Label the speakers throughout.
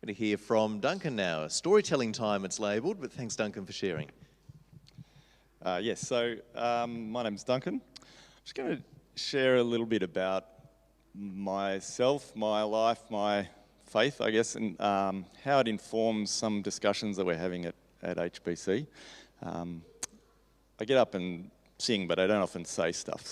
Speaker 1: Going to hear from Duncan now. Storytelling time it's labelled, but thanks Duncan for sharing.
Speaker 2: Yes, so my name's Duncan. I'm just going to share a little bit about myself, my life, my faith, I guess, and how it informs some discussions that we're having at HBC. I get up and sing, but I don't often say stuff.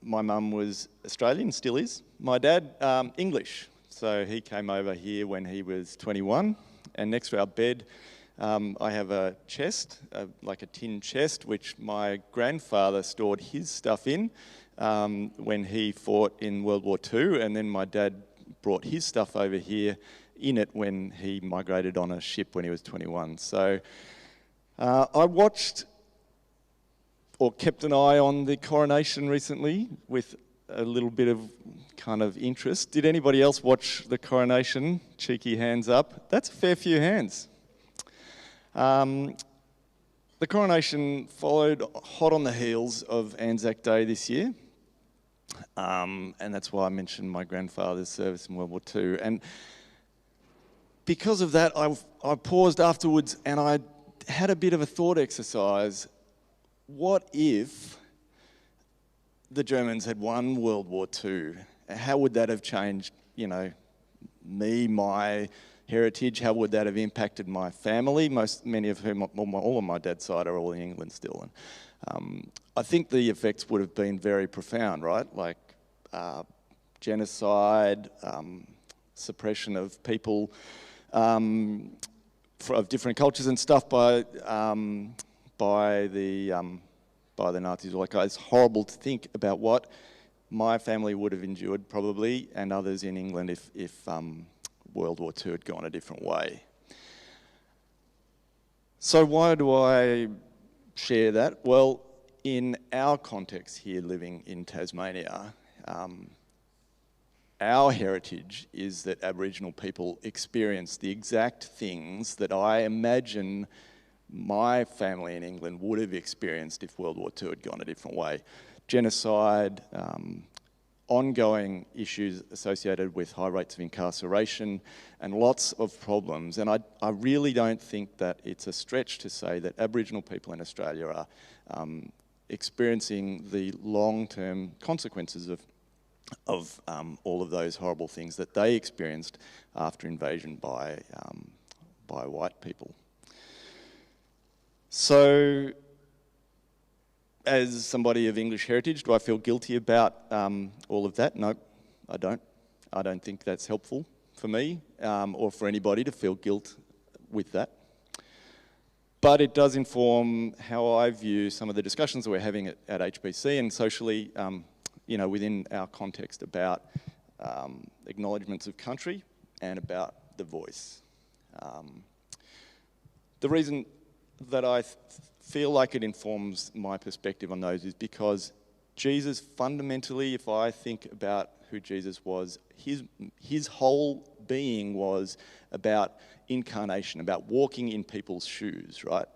Speaker 2: My mum was Australian, still is. My dad, English. So he came over here when he was 21. And next to our bed, I have a chest, like a tin chest, which my grandfather stored his stuff in when he fought in World War II. And then my dad brought his stuff over here in it when he migrated on a ship when he was 21. So I watched or kept an eye on the coronation recently with a little bit of kind of interest. Did anybody else watch the coronation? Cheeky hands up. That's a fair few hands. The coronation followed hot on the heels of Anzac Day this year. And that's why I mentioned my grandfather's service in World War II. And because of that, I paused afterwards and I had a bit of a thought exercise. What if the Germans had won World War II? How would that have changed, me, my heritage? How would that have impacted my family? Many of whom, all of my dad's side are all in England still. And I think the effects would have been very profound, right? Like genocide, suppression of people of different cultures and stuff by the Nazis. Like, it's horrible to think about what my family would have endured, probably, and others in England if World War II had gone a different way. So why do I share that? Well, in our context here, living in Tasmania, our heritage is that Aboriginal people experience the exact things that I imagine my family in England would have experienced if World War II had gone a different way. Genocide, ongoing issues associated with high rates of incarceration, and lots of problems. And I really don't think that it's a stretch to say that Aboriginal people in Australia are experiencing the long-term consequences of all of those horrible things that they experienced after invasion by white people. So, as somebody of English heritage, do I feel guilty about all of that? No, I don't. I don't think that's helpful for me or for anybody to feel guilt with that. But it does inform how I view some of the discussions that we're having at HBC and socially, within our context about acknowledgements of country and about the voice. The reason that I feel like it informs my perspective on those is because Jesus fundamentally, if I think about who Jesus was, his whole being was about incarnation, about walking in people's shoes, right?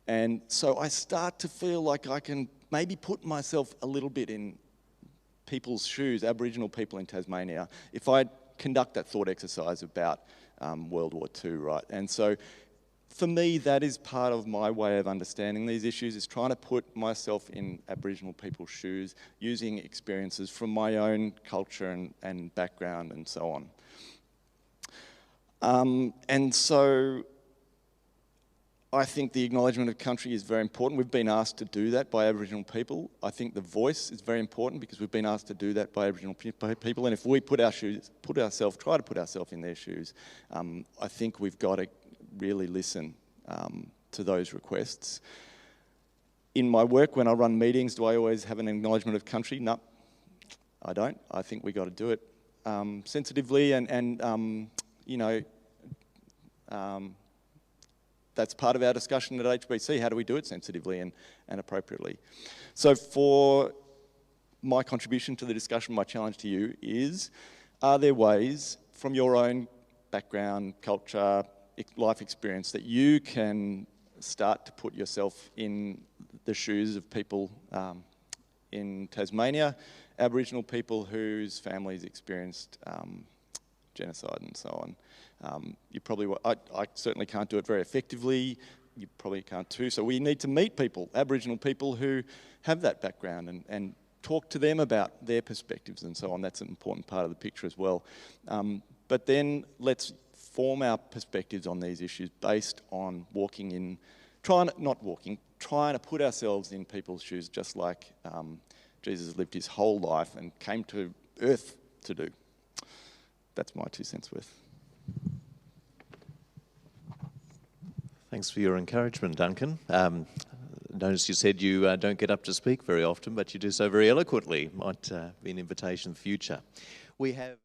Speaker 2: And so I start to feel like I can maybe put myself a little bit in people's shoes, Aboriginal people in Tasmania, if I conduct that thought exercise about World War II, right? And so for me, that is part of my way of understanding these issues, is trying to put myself in Aboriginal people's shoes, using experiences from my own culture and background and so on. And so I think the acknowledgement of country is very important. We've been asked to do that by Aboriginal people. I think the voice is very important because we've been asked to do that by Aboriginal people. And if we try to put ourselves in their shoes, I think we've got to really listen to those requests. In my work, when I run meetings, do I always have an acknowledgement of country? No, I don't. I think we've got to do it sensitively and that's part of our discussion at HBC. How do we do it sensitively and appropriately? So for my contribution to the discussion, my challenge to you is, are there ways from your own background, culture, life experience that you can start to put yourself in the shoes of people in Tasmania, Aboriginal people whose families experienced genocide and so on. I certainly can't do it very effectively. You probably can't too. So we need to meet people, Aboriginal people who have that background and talk to them about their perspectives and so on. That's an important part of the picture as well. But then let's form our perspectives on these issues based on trying to put ourselves in people's shoes, just like Jesus lived his whole life and came to earth to do. That's my 2 cents worth.
Speaker 1: Thanks for your encouragement, Duncan. Notice you said you don't get up to speak very often, but you do so very eloquently. Might be an invitation in the future. We have...